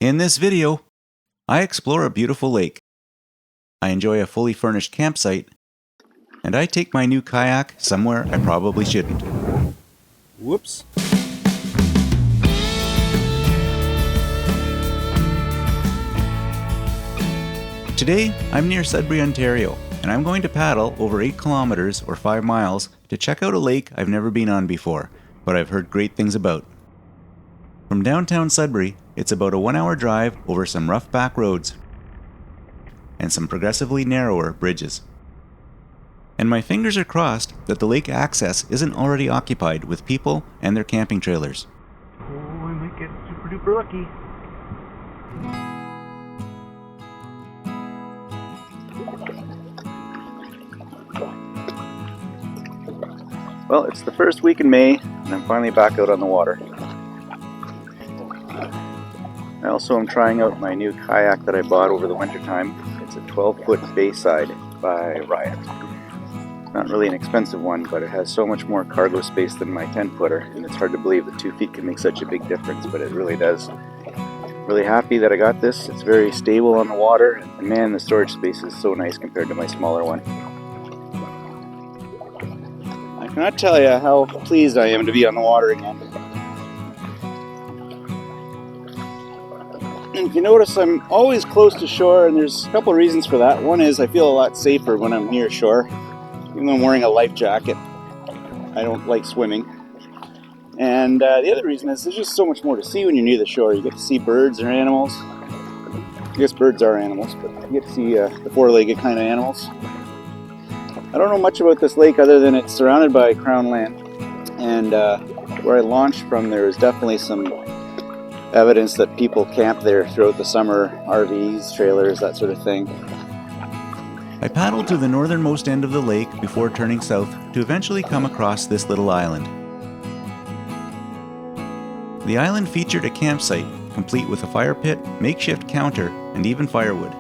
In this video, I explore a beautiful lake. I enjoy a fully furnished campsite, and I take my new kayak somewhere I probably shouldn't. Whoops. Today, I'm near Sudbury, Ontario, and I'm going to paddle over 8 kilometers or 5 miles to check out a lake I've never been on before, but I've heard great things about. From downtown Sudbury, it's about a 1-hour drive over some rough back roads and some progressively narrower bridges. And my fingers are crossed that the lake access isn't already occupied with people and their camping trailers. Oh, I might get super duper lucky. Well, it's the first week in May, and I'm finally back out on the water. I also am trying out my new kayak that I bought over the winter time. It's a 12-foot Bayside by Riot. Not really an expensive one, but it has so much more cargo space than my 10-footer, and it's hard to believe that 2 feet can make such a big difference, but it really does. Really happy that I got this. It's very stable on the water, and man, the storage space is so nice compared to my smaller one. I cannot tell you how pleased I am to be on the water again. And if you notice, I'm always close to shore, and there's a couple of reasons for that. One is I feel a lot safer when I'm near shore. Even though I'm wearing a life jacket, I don't like swimming. And the other reason is there's just so much more to see when you're near the shore. You get to see birds or animals. I guess birds are animals, but you get to see the four-legged kind of animals. I don't know much about this lake other than it's surrounded by crown land. And where I launched from, there is definitely some evidence that people camp there throughout the summer, RVs, trailers, that sort of thing. I paddled to the northernmost end of the lake before turning south to eventually come across this little island. The island featured a campsite, complete with a fire pit, makeshift counter, and even firewood.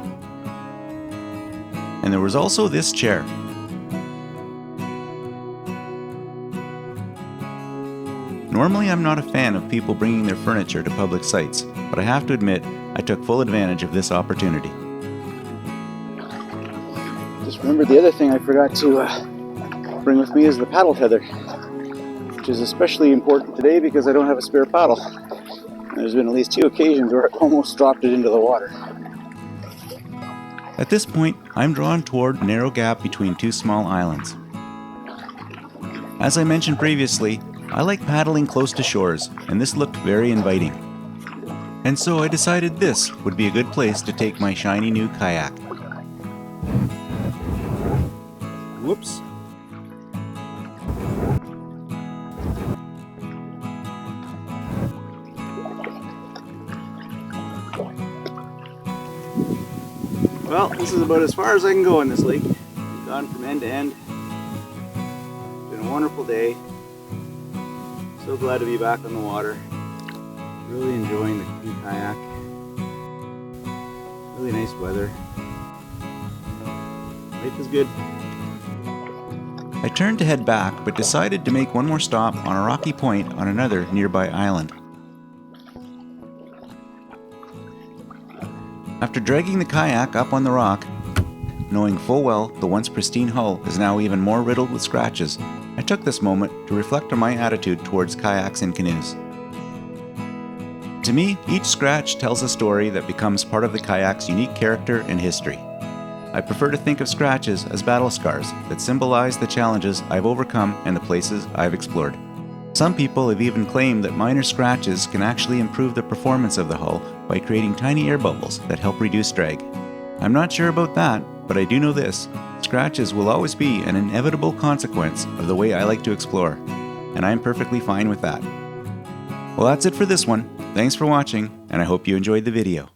And there was also this chair. Normally I'm not a fan of people bringing their furniture to public sites, but I have to admit, I took full advantage of this opportunity. Just remembered the other thing I forgot to bring with me is the paddle tether, which is especially important today because I don't have a spare paddle. There's been at least 2 occasions where I almost dropped it into the water. At this point, I'm drawn toward a narrow gap between 2 small islands. As I mentioned previously, I like paddling close to shores, and this looked very inviting. And so I decided this would be a good place to take my shiny new kayak. Whoops. Well, this is about as far as I can go in this lake. I've gone from end to end. It's been a wonderful day. So glad to be back on the water. Really enjoying the new kayak. Really nice weather. Life is good. I turned to head back, but decided to make one more stop on a rocky point on another nearby island. After dragging the kayak up on the rock, knowing full well the once pristine hull is now even more riddled with scratches, I took this moment to reflect on my attitude towards kayaks and canoes. To me, each scratch tells a story that becomes part of the kayak's unique character and history. I prefer to think of scratches as battle scars that symbolize the challenges I've overcome and the places I've explored. Some people have even claimed that minor scratches can actually improve the performance of the hull by creating tiny air bubbles that help reduce drag. I'm not sure about that, but I do know this: scratches will always be an inevitable consequence of the way I like to explore, and I'm perfectly fine with that. Well, that's it for this one. Thanks for watching, and I hope you enjoyed the video.